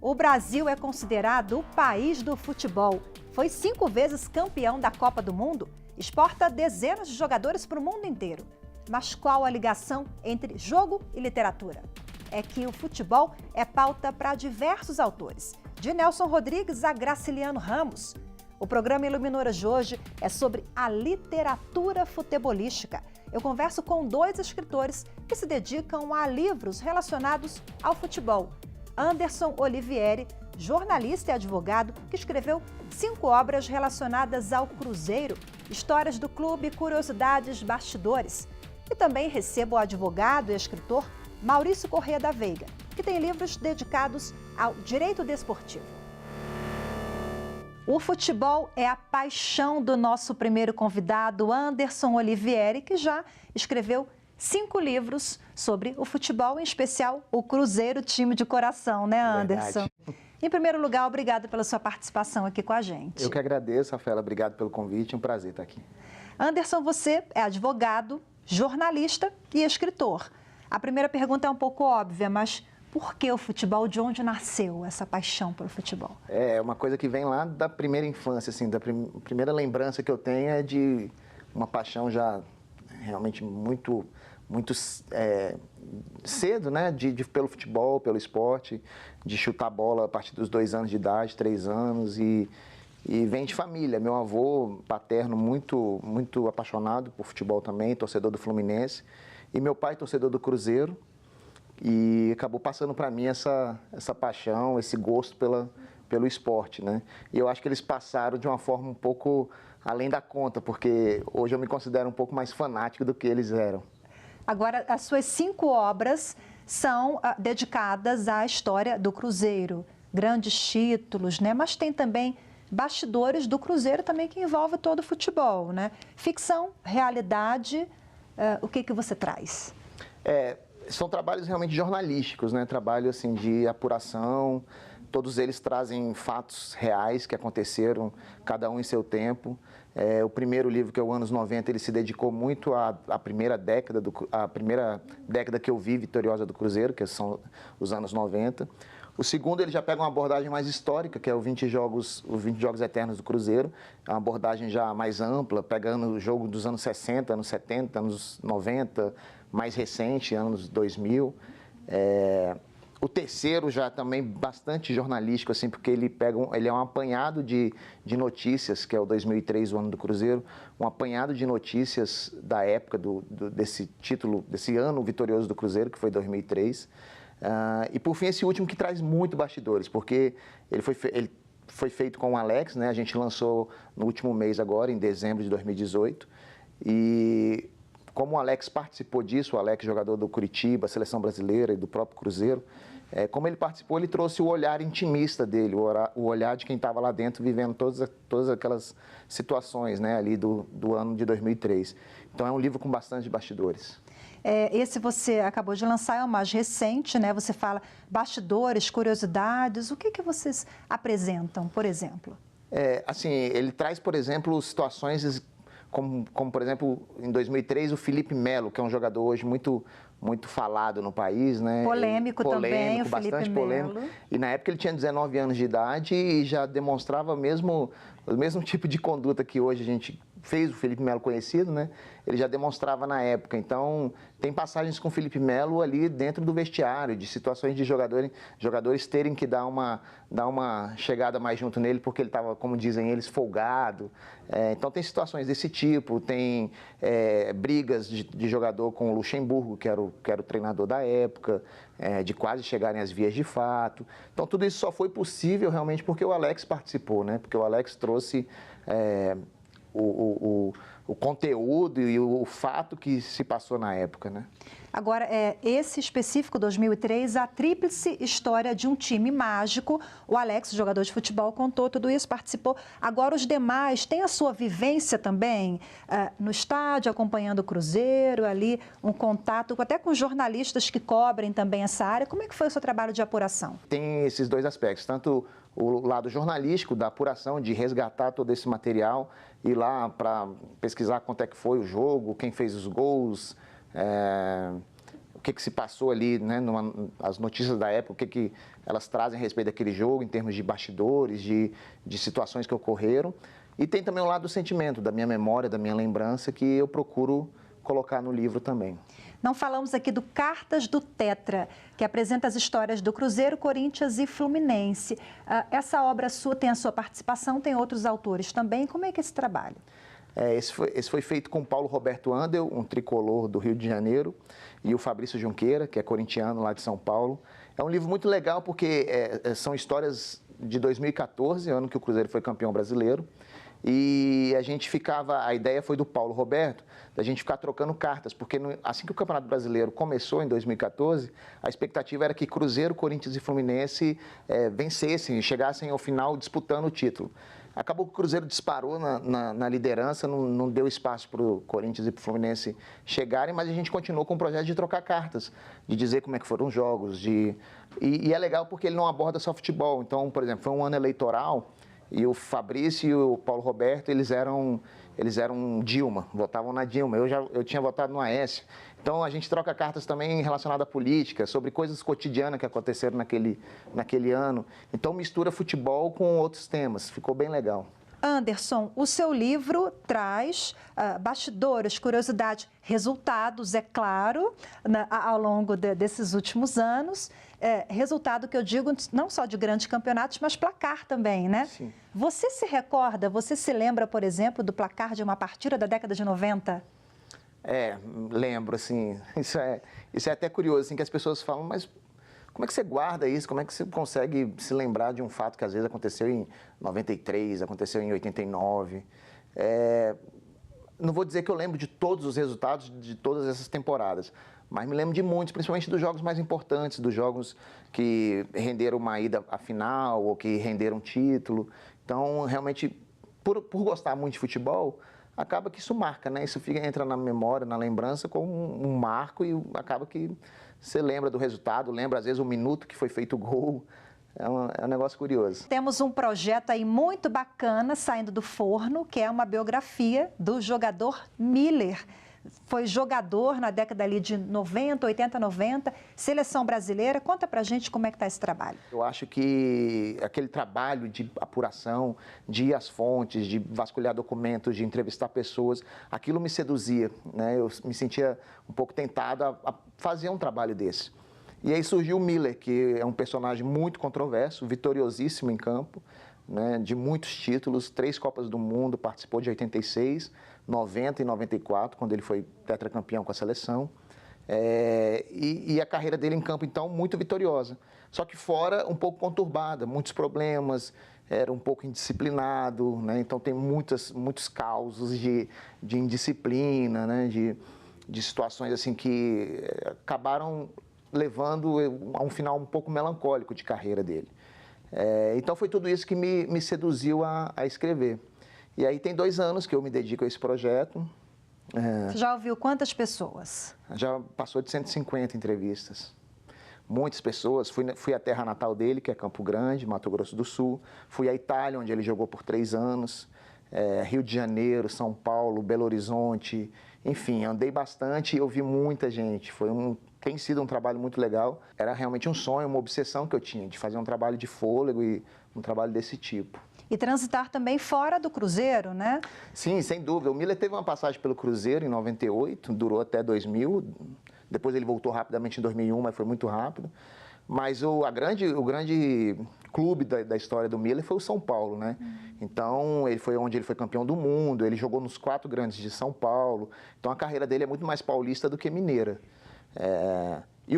O Brasil é considerado o país do futebol. Foi 5 vezes campeão da Copa do Mundo. Exporta dezenas de jogadores para o mundo inteiro. Mas qual a ligação entre jogo e literatura? É que o futebol é pauta para diversos autores, de Nelson Rodrigues a Graciliano Ramos. O programa Iluminuras de hoje é sobre a literatura futebolística. Eu converso com 2 escritores que se dedicam a livros relacionados ao futebol. Anderson Olivieri, jornalista e advogado, que escreveu 5 obras relacionadas ao Cruzeiro, histórias do clube, curiosidades, bastidores. E também recebo o advogado e escritor Maurício Corrêa da Veiga, que tem livros dedicados ao direito desportivo. O futebol é a paixão do nosso primeiro convidado, Anderson Olivieri, que já escreveu 5 livros sobre o futebol, em especial o Cruzeiro, time de coração, né, Anderson? Verdade. Em primeiro lugar, obrigada pela sua participação aqui com a gente. Eu que agradeço, Rafaela, obrigado pelo convite, é um prazer estar aqui. Anderson, você é advogado, jornalista e escritor. A primeira pergunta é um pouco óbvia, mas por que o futebol? De onde nasceu essa paixão pelo futebol? É uma coisa que vem lá da primeira infância, assim, da primeira lembrança que eu tenho é de uma paixão já realmente muito cedo, né, pelo futebol, pelo esporte, de chutar bola a partir dos 2 anos de idade, 3 anos, e vem de família. Meu avô paterno muito apaixonado por futebol também, torcedor do Fluminense, e meu pai torcedor do Cruzeiro, e acabou passando para mim essa paixão, esse gosto pelo esporte, né? E eu acho que eles passaram de uma forma um pouco além da conta, porque hoje eu me considero um pouco mais fanático do que eles eram. Agora, as suas 5 obras são dedicadas à história do Cruzeiro, grandes títulos, né? Mas tem também bastidores do Cruzeiro também que envolve todo o futebol, né? Ficção, realidade, o que você traz? São trabalhos realmente jornalísticos, né? Trabalho assim de apuração. Todos eles trazem fatos reais que aconteceram, cada um em seu tempo. O primeiro livro, que é o Anos 90, ele se dedicou muito à primeira década que eu vi vitoriosa do Cruzeiro, que são os anos 90. O segundo, ele já pega uma abordagem mais histórica, que é os 20 jogos eternos do Cruzeiro. É uma abordagem já mais ampla, pegando o jogo dos anos 60, anos 70, anos 90, mais recente, anos 2000. O terceiro já também bastante jornalístico, assim, porque ele é um apanhado de notícias, que é o 2003, o ano do Cruzeiro, um apanhado de notícias da época desse título, desse ano vitorioso do Cruzeiro, que foi 2003. E por fim, esse último que traz muito bastidores, porque ele foi feito com o Alex, né? A gente lançou no último mês agora, em dezembro de 2018, e como o Alex participou disso, o Alex, jogador do Curitiba, seleção brasileira e do próprio Cruzeiro, como ele participou, ele trouxe o olhar intimista dele, o olhar de quem estava lá dentro, vivendo todas aquelas situações, né, ali do ano de 2003. Então é um livro com bastante bastidores. Esse você acabou de lançar, é o mais recente, né? Você fala bastidores, curiosidades, o que vocês apresentam, por exemplo? Assim, ele traz, por exemplo, situações como, por exemplo, em 2003, o Felipe Melo, que é um jogador hoje muito falado no país, né? Polêmico também, o bastante Felipe polêmico. Melo. E na época ele tinha 19 anos de idade e já demonstrava o mesmo tipo de conduta que hoje a gente fez o Felipe Melo conhecido, né? Ele já demonstrava na época. Então, tem passagens com o Felipe Melo ali dentro do vestiário, de situações de jogadores terem que dar uma chegada mais junto nele, porque ele estava, como dizem eles, folgado. Então, tem situações desse tipo, tem brigas de jogador com o Luxemburgo, que era o treinador da época, de quase chegarem às vias de fato. Então, tudo isso só foi possível realmente porque o Alex participou, né? Porque o Alex trouxe o conteúdo e o fato que se passou na época, né? Agora, esse específico 2003, a tríplice história de um time mágico. O Alex, jogador de futebol, contou tudo isso, participou. Agora, os demais têm a sua vivência também no estádio, acompanhando o Cruzeiro, ali, um contato até com jornalistas que cobrem também essa área. Como é que foi o seu trabalho de apuração? Tem esses 2 aspectos, tanto o lado jornalístico da apuração, de resgatar todo esse material, ir lá para pesquisar quanto é que foi o jogo, quem fez os gols, que se passou ali, né, as notícias da época, o que elas trazem a respeito daquele jogo, em termos de bastidores, de situações que ocorreram. E tem também o lado do sentimento, da minha memória, da minha lembrança, que eu procuro colocar no livro também. Não falamos aqui do Cartas do Tetra, que apresenta as histórias do Cruzeiro, Corinthians e Fluminense. Essa obra sua tem a sua participação, tem outros autores também. Como é que é esse trabalho? Esse foi feito com o Paulo Roberto Andel, um tricolor do Rio de Janeiro, e o Fabrício Junqueira, que é corintiano lá de São Paulo. É um livro muito legal porque são histórias de 2014, ano que o Cruzeiro foi campeão brasileiro. E a ideia foi do Paulo Roberto, da gente ficar trocando cartas, porque assim que o Campeonato Brasileiro começou em 2014, a expectativa era que Cruzeiro, Corinthians e Fluminense vencessem, chegassem ao final disputando o título. Acabou que o Cruzeiro disparou na liderança, não deu espaço para o Corinthians e para o Fluminense chegarem, mas a gente continuou com o projeto de trocar cartas, de dizer como é que foram os jogos. E é legal porque ele não aborda só futebol. Então, por exemplo, foi um ano eleitoral e o Fabrício e o Paulo Roberto, eles eram Dilma, votavam na Dilma. Eu tinha votado no Aécio. Então, a gente troca cartas também relacionadas à política, sobre coisas cotidianas que aconteceram naquele ano. Então, mistura futebol com outros temas. Ficou bem legal. Anderson, o seu livro traz bastidores, curiosidades, resultados, é claro, ao longo desses últimos anos. Resultado que eu digo não só de grandes campeonatos, mas placar também, né? Sim. Você se recorda, você se lembra, por exemplo, do placar de uma partida da década de 90? Lembro, assim, isso é até curioso, assim, que as pessoas falam, mas como é que você guarda isso? Como é que você consegue se lembrar de um fato que às vezes aconteceu em 93, aconteceu em 89? Não vou dizer que eu lembro de todos os resultados de todas essas temporadas, mas me lembro de muitos, principalmente dos jogos mais importantes, dos jogos que renderam uma ida à final ou que renderam título. Então, realmente, por gostar muito de futebol, acaba que isso marca, né? Isso entra na memória, na lembrança como um marco e acaba que você lembra do resultado, lembra às vezes o minuto que foi feito o gol. É um negócio curioso. Temos um projeto aí muito bacana saindo do forno, que é uma biografia do jogador Miller. Foi jogador na década ali de 90, 80, 90, seleção brasileira. Conta pra gente como é que está esse trabalho. Eu acho que aquele trabalho de apuração, de ir às fontes, de vasculhar documentos, de entrevistar pessoas, aquilo me seduzia, né? Eu me sentia um pouco tentado a fazer um trabalho desse. E aí surgiu o Miller, que é um personagem muito controverso, vitoriosíssimo em campo, né, de muitos títulos, 3 Copas do Mundo, participou de 86, 90 e 94, quando ele foi tetracampeão com a seleção. E a carreira dele em campo, então, muito vitoriosa. Só que fora, um pouco conturbada, muitos problemas, era um pouco indisciplinado, né, então tem muitos causos de indisciplina, né, de situações assim que acabaram levando a um final um pouco melancólico de carreira dele. Então foi tudo isso que me seduziu a escrever. E aí tem 2 anos que eu me dedico a esse projeto. Você já ouviu quantas pessoas? Já passou de 150 entrevistas. Muitas pessoas. Fui à terra natal dele, que é Campo Grande, Mato Grosso do Sul. Fui à Itália, onde ele jogou por 3 anos. Rio de Janeiro, São Paulo, Belo Horizonte. Enfim, andei bastante e ouvi muita gente. Tem sido um trabalho muito legal. Era realmente um sonho, uma obsessão que eu tinha, de fazer um trabalho de fôlego e um trabalho desse tipo. E transitar também fora do Cruzeiro, né? Sim, sem dúvida. O Miller teve uma passagem pelo Cruzeiro em 98, durou até 2000. Depois ele voltou rapidamente em 2001, mas foi muito rápido. Mas o grande clube da história do Miller foi o São Paulo, né? Então, onde ele foi campeão do mundo, ele jogou nos 4 grandes de São Paulo. Então, a carreira dele é muito mais paulista do que mineira. E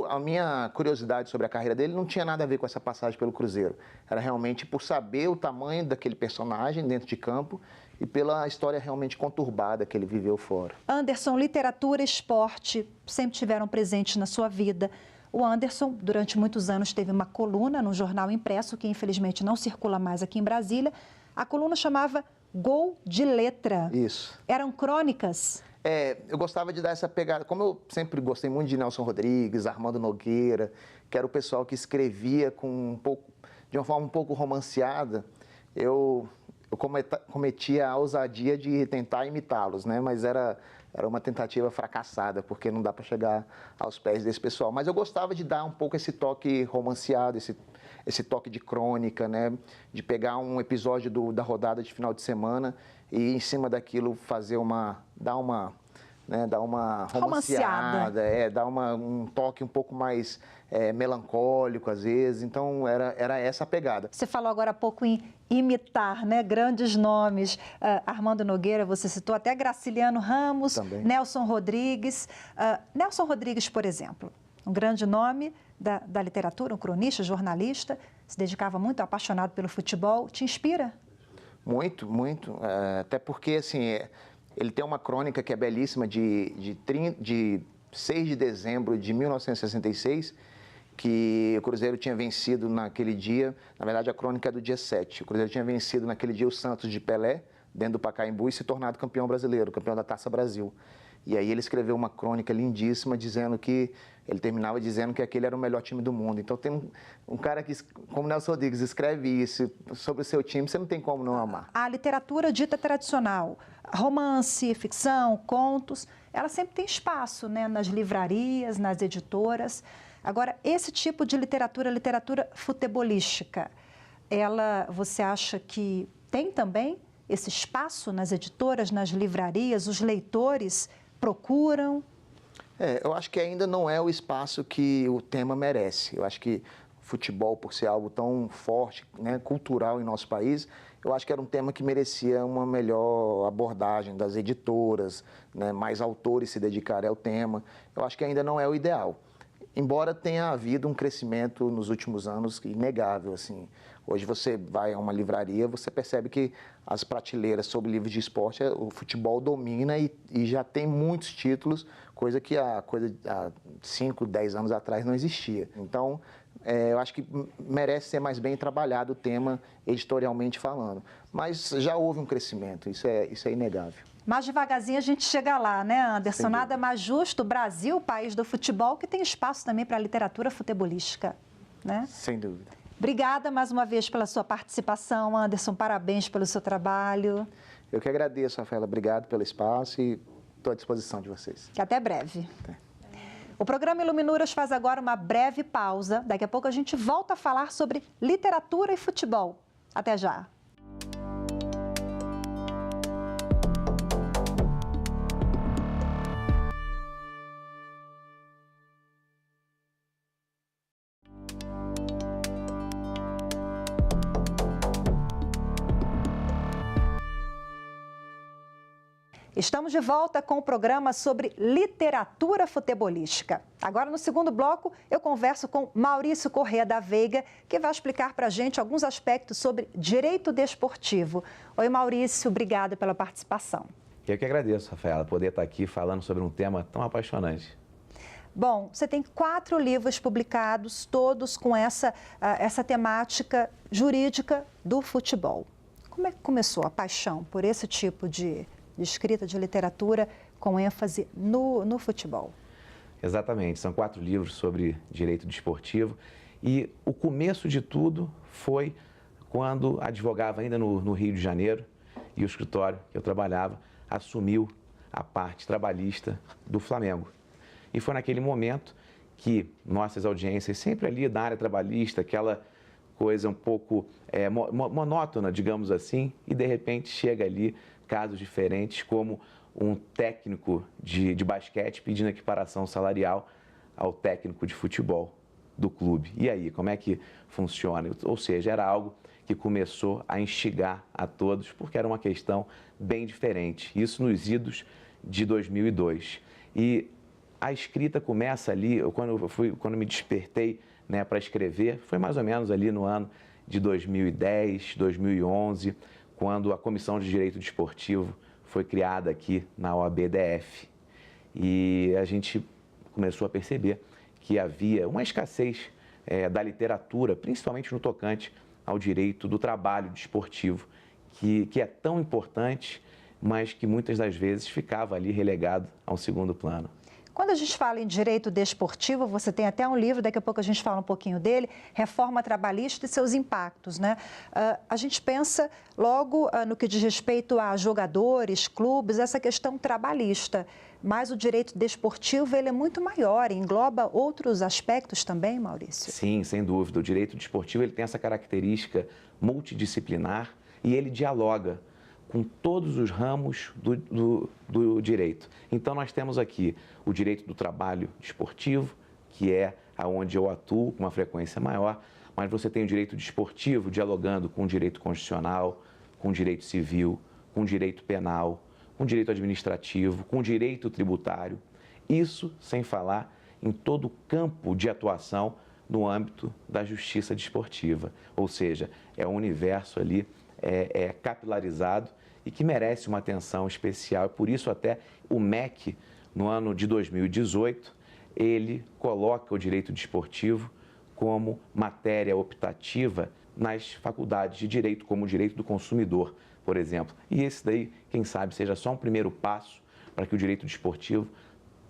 a minha curiosidade sobre a carreira dele não tinha nada a ver com essa passagem pelo Cruzeiro. Era realmente por saber o tamanho daquele personagem dentro de campo e pela história realmente conturbada que ele viveu fora. Anderson, literatura e esporte sempre tiveram presentes na sua vida. O Anderson, durante muitos anos, teve uma coluna no jornal impresso, que infelizmente não circula mais aqui em Brasília. A coluna chamava Gol de Letra. Isso. Eram crônicas? Eu gostava de dar essa pegada, como eu sempre gostei muito de Nelson Rodrigues, Armando Nogueira, que era o pessoal que escrevia de uma forma um pouco romanceada, eu eu cometi a ousadia de tentar imitá-los, né? Mas era uma tentativa fracassada, porque não dá para chegar aos pés desse pessoal. Mas eu gostava de dar um pouco esse toque romanceado, esse toque de crônica, né? De pegar um episódio da rodada de final de semana e, em cima daquilo, dar uma romanceada, dar um toque um pouco mais melancólico, às vezes. Então, era essa a pegada. Você falou agora há pouco em imitar, né, grandes nomes. Armando Nogueira, você citou até Graciliano Ramos, também. Nelson Rodrigues. Nelson Rodrigues, por exemplo, um grande nome da literatura, um cronista, jornalista, se dedicava muito, apaixonado pelo futebol. Te inspira? Muito, muito. Até porque, assim, ele tem uma crônica que é belíssima de 6 de dezembro de 1966, que o Cruzeiro tinha vencido naquele dia. Na verdade, a crônica é do dia 7. O Cruzeiro tinha vencido naquele dia o Santos de Pelé, dentro do Pacaembu, e se tornado campeão brasileiro, campeão da Taça Brasil. E aí ele escreveu uma crônica lindíssima, ele terminava dizendo que aquele era o melhor time do mundo. Então tem um cara que, como Nelson Rodrigues, escreve isso sobre o seu time, você não tem como não amar. A literatura dita tradicional, romance, ficção, contos, ela sempre tem espaço, né, nas livrarias, nas editoras. Agora, esse tipo de literatura futebolística, você acha que tem também esse espaço nas editoras, nas livrarias, os leitores procuram? Eu acho que ainda não é o espaço que o tema merece. Eu acho que futebol, por ser algo tão forte, né, cultural em nosso país, eu acho que era um tema que merecia uma melhor abordagem das editoras, né, mais autores se dedicarem ao tema. Eu acho que ainda não é o ideal. Embora tenha havido um crescimento nos últimos anos inegável, assim. Hoje você vai a uma livraria, você percebe que as prateleiras sobre livros de esporte, o futebol domina e já tem muitos títulos, coisa que há 5, 10 anos atrás não existia. Então, eu acho que merece ser mais bem trabalhado o tema editorialmente falando. Mas já houve um crescimento, isso é inegável. Mais devagarzinho a gente chega lá, né, Anderson? Nada mais justo, o Brasil, o país do futebol, que tem espaço também para a literatura futebolística, né? Sem dúvida. Obrigada mais uma vez pela sua participação, Anderson. Parabéns pelo seu trabalho. Eu que agradeço, Rafaela. Obrigado pelo espaço e estou à disposição de vocês. Até breve. O programa Iluminuras faz agora uma breve pausa. Daqui a pouco a gente volta a falar sobre literatura e futebol. Até já. Estamos de volta com o programa sobre literatura futebolística. Agora, no segundo bloco, eu converso com Maurício Corrêa da Veiga, que vai explicar para a gente alguns aspectos sobre direito desportivo. Oi, Maurício, obrigada pela participação. Eu que agradeço, Rafaela, poder estar aqui falando sobre um tema tão apaixonante. Bom, você tem 4 livros publicados, todos com essa temática jurídica do futebol. Como é que começou a paixão por esse tipo de escrita de literatura com ênfase no futebol? Exatamente, são 4 livros sobre direito desportivo e o começo de tudo foi quando advogava ainda no Rio de Janeiro e o escritório que eu trabalhava assumiu a parte trabalhista do Flamengo. E foi naquele momento que nossas audiências, sempre ali da área trabalhista, aquela coisa um pouco monótona, digamos assim, e de repente chega ali casos diferentes, como um técnico de basquete pedindo equiparação salarial ao técnico de futebol do clube. E aí, como é que funciona? Ou seja, era algo que começou a instigar a todos, porque era uma questão bem diferente. Isso nos idos de 2002. E a escrita começa ali, quando me despertei, né, para escrever, foi mais ou menos ali no ano de 2010, 2011, quando a Comissão de Direito Desportivo foi criada aqui na OAB-DF. E a gente começou a perceber que havia uma escassez da literatura, principalmente no tocante ao direito do trabalho desportivo, que é tão importante, mas que muitas das vezes ficava ali relegado a um segundo plano. Quando a gente fala em direito desportivo, você tem até um livro, daqui a pouco a gente fala um pouquinho dele, Reforma Trabalhista e seus impactos, né? A gente pensa logo no que diz respeito a jogadores, clubes, essa questão trabalhista. Mas o direito desportivo ele é muito maior, engloba outros aspectos também, Maurício? Sim, sem dúvida. O direito desportivo ele tem essa característica multidisciplinar e ele dialoga com todos os ramos do direito. Então, nós temos aqui o direito do trabalho desportivo, que é onde eu atuo com uma frequência maior, mas você tem o direito desportivo dialogando com o direito constitucional, com o direito civil, com o direito penal, com o direito administrativo, com o direito tributário. Isso sem falar em todo o campo de atuação no âmbito da justiça desportiva. Ou seja, é um universo ali capilarizado e que merece uma atenção especial. E por isso até o MEC, no ano de 2018, ele coloca o direito desportivo como matéria optativa nas faculdades de direito, como o direito do consumidor, por exemplo. E esse daí, quem sabe, seja só um primeiro passo para que o direito desportivo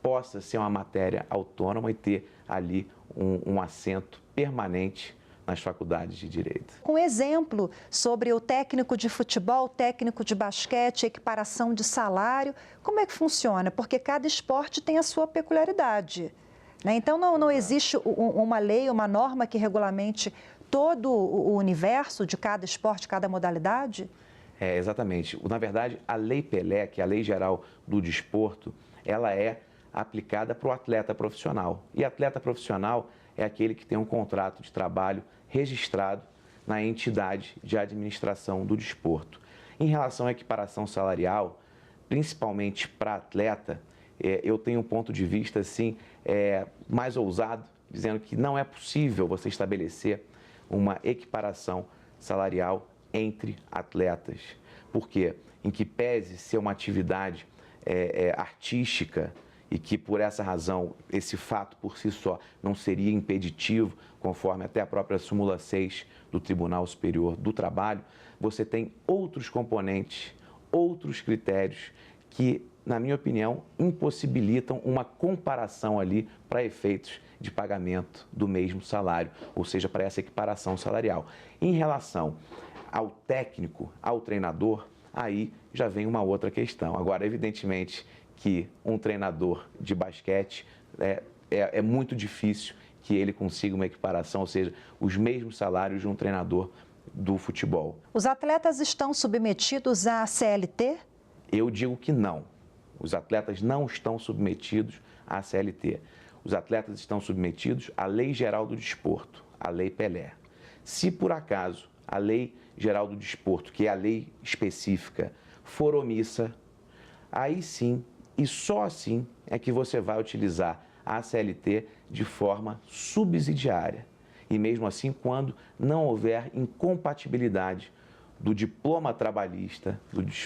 possa ser uma matéria autônoma e ter ali um assento permanente nas faculdades de direito. Um exemplo sobre o técnico de futebol, técnico de basquete, equiparação de salário, como é que funciona? Porque cada esporte tem a sua peculiaridade, né? Então não existe uma lei, uma norma que regulamente todo o universo de cada esporte, cada modalidade? Exatamente. Na verdade, a Lei Pelé, que é a Lei Geral do Desporto, ela é aplicada para o atleta profissional. E atleta profissional é aquele que tem um contrato de trabalho registrado na entidade de administração do desporto. Em relação à equiparação salarial, principalmente para atleta, eu tenho um ponto de vista assim, mais ousado, dizendo que não é possível você estabelecer uma equiparação salarial entre atletas. Por quê? Em que pese ser uma atividade artística e que, por essa razão, esse fato por si só não seria impeditivo, conforme até a própria súmula 6 do Tribunal Superior do Trabalho, você tem outros componentes, outros critérios que, na minha opinião, impossibilitam uma comparação ali para efeitos de pagamento do mesmo salário, ou seja, para essa equiparação salarial. Em relação ao técnico, ao treinador, aí já vem uma outra questão. Agora, evidentemente que um treinador de basquete é muito difícil que ele consiga uma equiparação, ou seja, os mesmos salários de um treinador do futebol. Os atletas estão submetidos à CLT? Eu digo que não. Os atletas não estão submetidos à CLT. Os atletas estão submetidos à Lei Geral do Desporto, a Lei Pelé. Se por acaso a Lei Geral do Desporto, que é a lei específica, for omissa, aí sim, e só assim, é que você vai utilizar a CLT de forma subsidiária. E mesmo assim, quando não houver incompatibilidade do diploma trabalhista,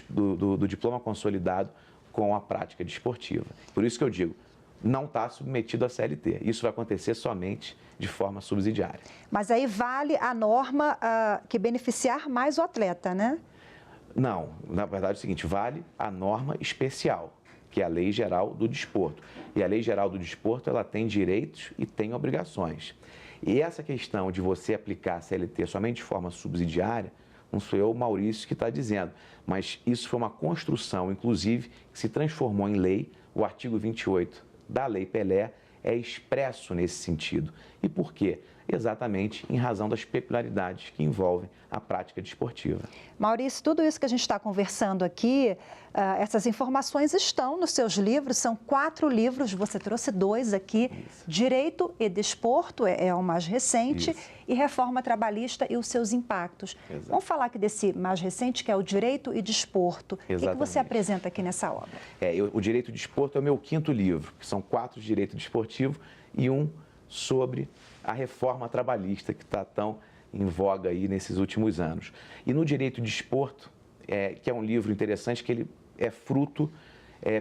do diploma consolidado com a prática desportiva. Por isso que eu digo, não está submetido à CLT. Isso vai acontecer somente de forma subsidiária. Mas aí vale a norma que beneficiar mais o atleta, né? Não, na verdade é o seguinte, vale a norma especial, que é a Lei Geral do Desporto. E a Lei Geral do Desporto, ela tem direitos e tem obrigações. E essa questão de você aplicar a CLT somente de forma subsidiária, não sou eu, Maurício, que está dizendo, mas isso foi uma construção, inclusive, que se transformou em lei. O artigo 28 da Lei Pelé é expresso nesse sentido. E por quê? Exatamente em razão das peculiaridades que envolvem a prática desportiva. Maurício, tudo isso que a gente está conversando aqui, essas informações estão nos seus livros, são 4 livros, você trouxe 2 aqui, isso. Direito e Desporto, é o mais recente, isso. E Reforma Trabalhista e os seus impactos. Exato. Vamos falar aqui desse mais recente, que é o Direito e Desporto. Exatamente. O que você apresenta aqui nessa obra? O Direito e Desporto é o meu 5º livro, que são 4 de Direito Desportivo e um sobre a reforma trabalhista que está tão em voga aí nesses últimos anos. E no Direito de Desporto, que é um livro interessante, que ele é fruto,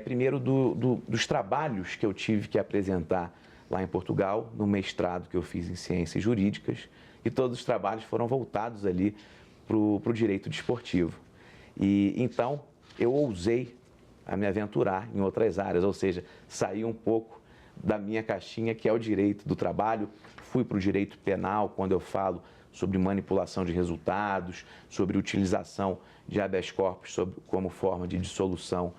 primeiro, dos trabalhos que eu tive que apresentar lá em Portugal, no mestrado que eu fiz em Ciências Jurídicas, e todos os trabalhos foram voltados ali para o direito desportivo. E então eu ousei a me aventurar em outras áreas, ou seja, sair um pouco da minha caixinha, que é o direito do trabalho. Fui para o direito penal quando eu falo sobre manipulação de resultados, sobre utilização de habeas corpus como forma de dissolução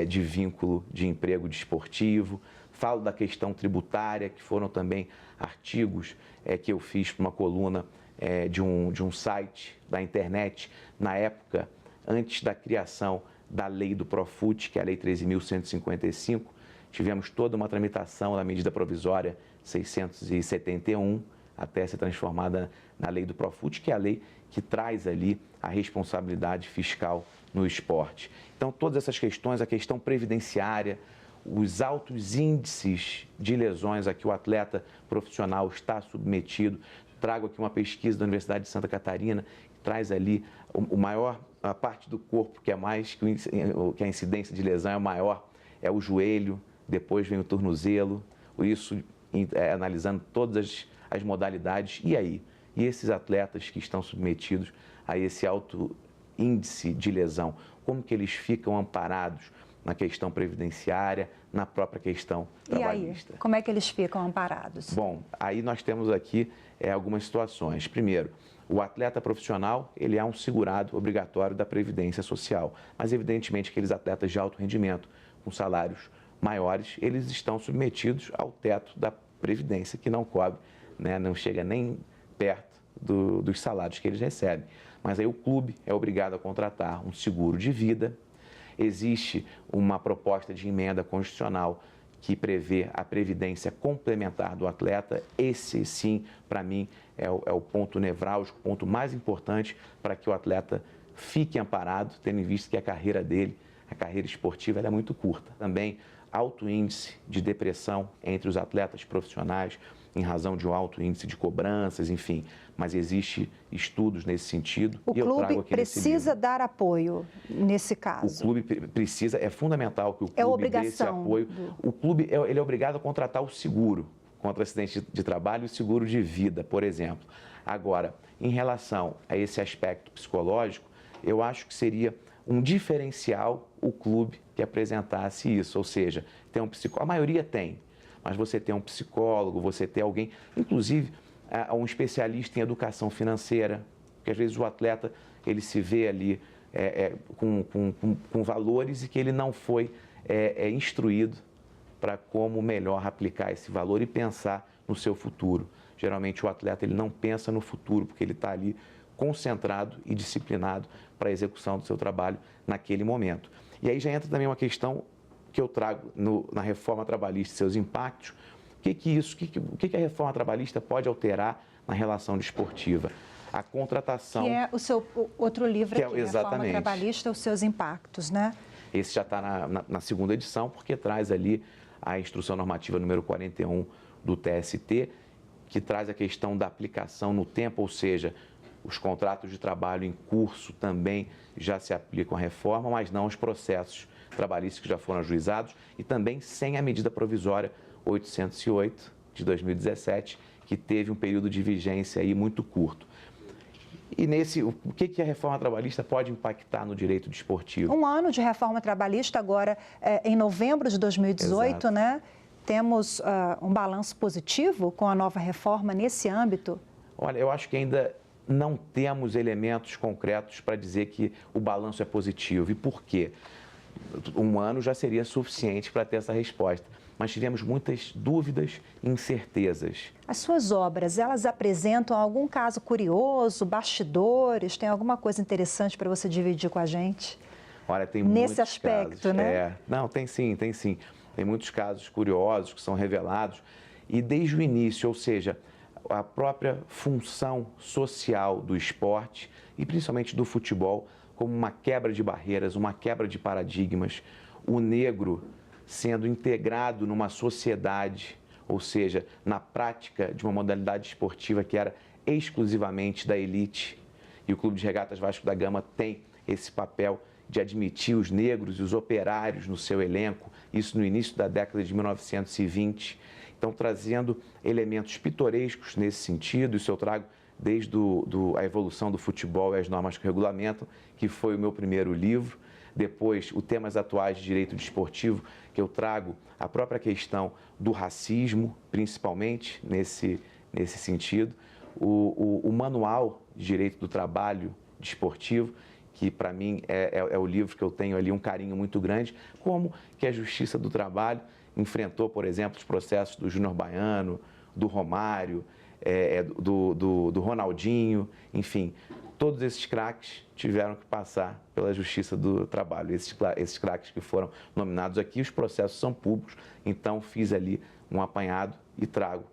de vínculo de emprego desportivo. Falo da questão tributária, que foram também artigos que eu fiz para uma coluna de um site da internet, na época, antes da criação da lei do Profut, que é a Lei 13.155, tivemos toda uma tramitação da medida provisória 671, até ser transformada na lei do Profut, que é a lei que traz ali a responsabilidade fiscal no esporte. Então, todas essas questões, a questão previdenciária, os altos índices de lesões a que o atleta profissional está submetido. Trago aqui uma pesquisa da Universidade de Santa Catarina, que traz ali a parte do corpo que é mais, que a incidência de lesão é maior, é o joelho, depois vem o tornozelo, isso analisando todas as modalidades. E aí? E esses atletas que estão submetidos a esse alto índice de lesão, como que eles ficam amparados na questão previdenciária, na própria questão trabalhista? E aí, como é que eles ficam amparados? Bom, aí nós temos aqui algumas situações. Primeiro, o atleta profissional, ele é um segurado obrigatório da Previdência Social, mas evidentemente aqueles atletas de alto rendimento, com salários maiores, eles estão submetidos ao teto da Previdência, que não cobre, né, não chega nem perto dos salários que eles recebem. Mas aí o clube é obrigado a contratar um seguro de vida. Existe uma proposta de emenda constitucional que prevê a previdência complementar do atleta. Esse, sim, para mim, é o ponto nevrálgico, o ponto mais importante para que o atleta fique amparado, tendo em vista que a carreira dele, a carreira esportiva, ela é muito curta. Também alto índice de depressão entre os atletas profissionais, em razão de um alto índice de cobranças, enfim. Mas existe estudos nesse sentido. O clube precisa dar apoio nesse caso. O clube precisa, é fundamental que o clube dê esse apoio. O clube ele é obrigado a contratar o seguro contra acidente de trabalho e o seguro de vida, por exemplo. Agora, em relação a esse aspecto psicológico, eu acho que seria um diferencial o clube que apresentasse isso, ou seja, tem um psicólogo, a maioria tem, mas você tem um psicólogo, você tem alguém, inclusive um especialista em educação financeira, porque às vezes o atleta ele se vê ali com valores e que ele não foi instruído para como melhor aplicar esse valor e pensar no seu futuro. Geralmente o atleta ele não pensa no futuro, porque ele está ali concentrado e disciplinado para a execução do seu trabalho naquele momento. E aí já entra também uma questão que eu trago na reforma trabalhista e seus impactos. O que a reforma trabalhista pode alterar na relação desportiva? A contratação... Que é o seu outro livro aqui, exatamente. Reforma Trabalhista, os seus impactos, né? Esse já está na segunda edição, porque traz ali a Instrução Normativa número 41 do TST, que traz a questão da aplicação no tempo, ou seja, os contratos de trabalho em curso também já se aplicam à reforma, mas não os processos trabalhistas que já foram ajuizados e também sem a medida provisória 808 de 2017, que teve um período de vigência aí muito curto. E o que a reforma trabalhista pode impactar no direito desportivo? Um ano de reforma trabalhista agora, em novembro de 2018, Exato. Né? Temos um balanço positivo com a nova reforma nesse âmbito? Olha, eu acho que ainda não temos elementos concretos para dizer que o balanço é positivo. E por quê? Um ano já seria suficiente para ter essa resposta. Mas tivemos muitas dúvidas e incertezas. As suas obras, elas apresentam algum caso curioso, bastidores? Tem alguma coisa interessante para você dividir com a gente? Olha, tem nesse muitos aspecto, casos. né? Não, tem sim, tem sim. Tem muitos casos curiosos que são revelados. E desde o início, ou seja, a própria função social do esporte e principalmente do futebol, como uma quebra de barreiras, uma quebra de paradigmas, o negro sendo integrado numa sociedade, ou seja, na prática de uma modalidade esportiva que era exclusivamente da elite. E o Clube de Regatas Vasco da Gama tem esse papel de admitir os negros e os operários no seu elenco, isso no início da década de 1920. Então, trazendo elementos pitorescos nesse sentido, isso eu trago desde a evolução do futebol e as normas que regulamentam, que foi o meu primeiro livro, Depois, o Temas Atuais de Direito Desportivo, que eu trago a própria questão do racismo, principalmente nesse sentido. O Manual de Direito do Trabalho Desportivo, que para mim é o livro que eu tenho ali um carinho muito grande, como que a Justiça do Trabalho enfrentou, por exemplo, os processos do Júnior Baiano, do Romário, do Ronaldinho, enfim, todos esses craques tiveram que passar pela Justiça do Trabalho. Esses craques que foram nominados aqui, os processos são públicos, então fiz ali um apanhado e trago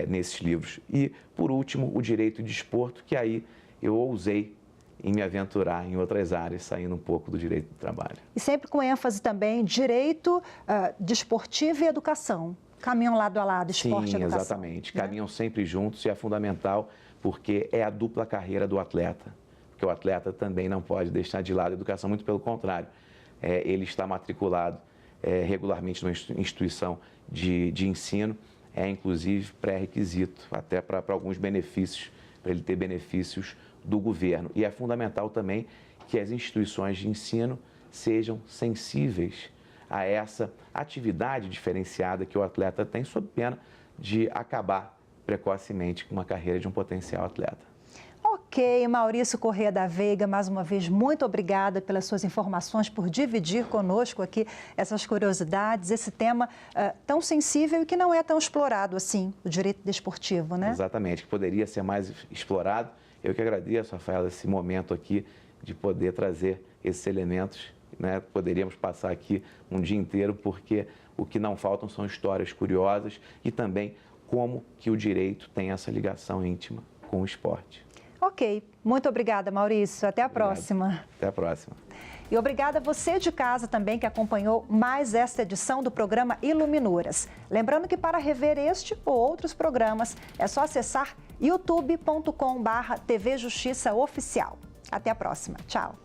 nesses livros. E, por último, o Direito de Desporto, que aí eu ousei em me aventurar em outras áreas, saindo um pouco do direito do trabalho. E sempre com ênfase também em direito desportivo e educação. Caminham lado a lado, esporte e educação. Sim, exatamente. Caminham sempre juntos e é fundamental porque é a dupla carreira do atleta. Porque o atleta também não pode deixar de lado a educação, muito pelo contrário. Ele está matriculado regularmente numa instituição de ensino, inclusive pré-requisito, até para alguns benefícios, para ele ter benefícios do governo. E é fundamental também que as instituições de ensino sejam sensíveis a essa atividade diferenciada que o atleta tem, sob pena de acabar precocemente com uma carreira de um potencial atleta. Ok, Maurício Corrêa da Veiga, mais uma vez, muito obrigada pelas suas informações, por dividir conosco aqui essas curiosidades, esse tema tão sensível e que não é tão explorado assim, o direito desportivo, né? Exatamente, que poderia ser mais explorado. Eu que agradeço, Rafaela, esse momento aqui de poder trazer esses elementos, né? Poderíamos passar aqui um dia inteiro, porque o que não faltam são histórias curiosas e também como que o direito tem essa ligação íntima com o esporte. Ok, muito obrigada, Maurício. Até a próxima. Até a próxima. E obrigada a você de casa também que acompanhou mais esta edição do programa Iluminuras. Lembrando que para rever este ou outros programas é só acessar youtube.com/TV Justiça Oficial. Até a próxima. Tchau.